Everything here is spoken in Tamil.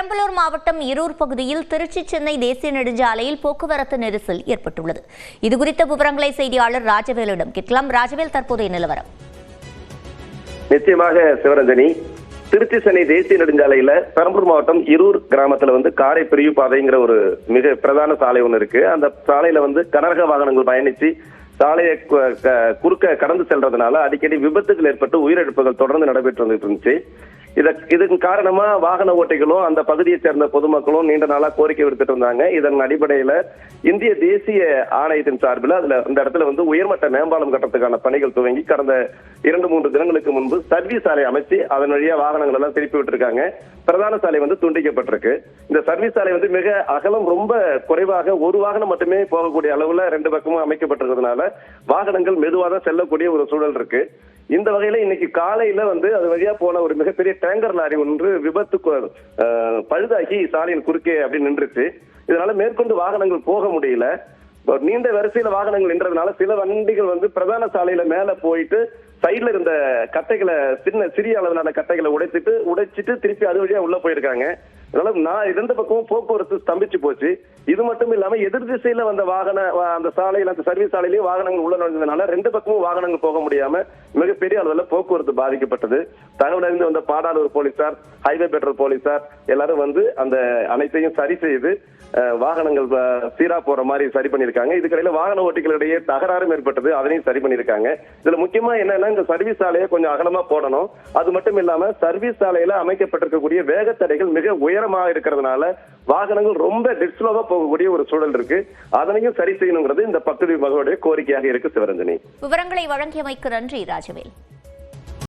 பெரம்பலூர் மாவட்டம் இருர் பகுதியில் திருச்சி சென்னை தேசிய நெடுஞ்சாலையில் போக்குவரத்து நெரிசல் ஏற்பட்டுள்ளது. இதுகுறித்த விவரங்களை செய்தியாளர் ராஜவேலிடம் கேட்கலாம். ராஜவேல், தற்போதைய நிலவரம். நிச்சயமாக சிவரஞ்சனி, திருச்சி சென்னை தேசிய நெடுஞ்சாலையில பெரம்பலூர் மாவட்டம் இருர் கிராமத்துல காரை பிரிவு பாதைங்கிற ஒரு மிக பிரதான சாலை ஒன்று இருக்கு. அந்த சாலையில கனரக வாகனங்கள் பயணிச்சு சாலையை குறுக்க கடந்து செல்றதுனால அடிக்கடி விபத்துகள் ஏற்பட்டு உயிரிழப்புகள் தொடர்ந்து நடைபெற்று வந்துட்டு இருந்துச்சு. இதற்கு காரணமா வாகன ஓட்டிகளும் அந்த பகுதியை சேர்ந்த பொதுமக்களும் நீண்ட நாளா கோரிக்கை விடுத்துட்டு இருந்தாங்க. இதன் அடிப்படையில இந்திய தேசிய ஆணையத்தின் சார்பில் அந்த இடத்துல உயர்மட்ட மேம்பாலம் கட்டத்துக்கான பணிகள் துவங்கி கடந்த 2-3 தினங்களுக்கு முன்பு சர்வீஸ் சாலை அமைச்சு அதன் வழியா வாகனங்கள் எல்லாம் திருப்பி விட்டுருக்காங்க. பிரதான சாலை துண்டிக்கப்பட்டிருக்கு. இந்த சர்வீஸ் சாலை மிக அகலம் ரொம்ப குறைவாக ஒரு வாகனம் மட்டுமே போகக்கூடிய அளவுல 2 பக்கமும் அமைக்கப்பட்டிருக்கிறதுனால வாகனங்கள் மெதுவாக தான் செல்லக்கூடிய ஒரு சூழல் இருக்கு. இந்த வகையில இன்னைக்கு காலையில அது வழியா போன ஒரு மிகப்பெரிய டேங்கர் லாரி ஒன்று விபத்து பழுதாகி சாலையின் குறுக்கே அப்படி நின்றுச்சு. இதனால மேற்கொண்டு வாகனங்கள் போக முடியல. நீண்ட வரிசையில வாகனங்கள் நின்றதுனால சில வண்டிகள் பிரதான சாலையில மேல போயிட்டு சைட்ல இருந்த கட்டைகளை சிறிய அளவிலான கட்டைகளை உடைச்சிட்டு திருப்பி அது வழியா உள்ள போயிருக்காங்க. அதனால 2 பக்கமும் போக்குவரத்து ஸ்தம்பிச்சு போச்சு. இது மட்டும் இல்லாம எதிர் திசையில வந்த அந்த சாலையில அந்த சர்வீஸ் சாலையிலேயே வாகனங்கள் உள்ள நுழைஞ்சதுனால 2 பக்கமும் வாகனங்கள் போக முடியாம மிகப்பெரிய அளவுல போக்குவரத்து பாதிக்கப்பட்டது. தகவல் அறிந்து வந்த பாடாலூர் போலீசார், ஹைவே பெட்ரோல் போலீசார் எல்லாரும் அந்த அனைத்தையும் சரி செய்து வாகனங்கள் சீரா போற மாதிரி சரி பண்ணிருக்காங்க. இதுக்கிடையில வாகன ஓட்டிகளிடையே தகராறும் ஏற்பட்டது, அதனையும் சரி பண்ணிருக்காங்க. இதுல முக்கியமா என்னன்னா இந்த சர்வீஸ் சாலையை கொஞ்சம் அகலமா போடணும். அது மட்டும் இல்லாம சர்வீஸ் சாலையில அமைக்கப்பட்டிருக்கக்கூடிய வேகத்தடைகள் மிக உயரமாக இருக்கிறதுனால வாகனங்கள் ரொம்ப டிஸ்லோவா போகக்கூடிய ஒரு சூழல் இருக்கு. அதனையும் சரி செய்யணுங்கிறது இந்த பகுதி மக்களுடைய கோரிக்கையாக இருக்கு. சிவரஞ்சனி, விவரங்களை வழங்கியமைக்கு நன்றி ராஜவேல்.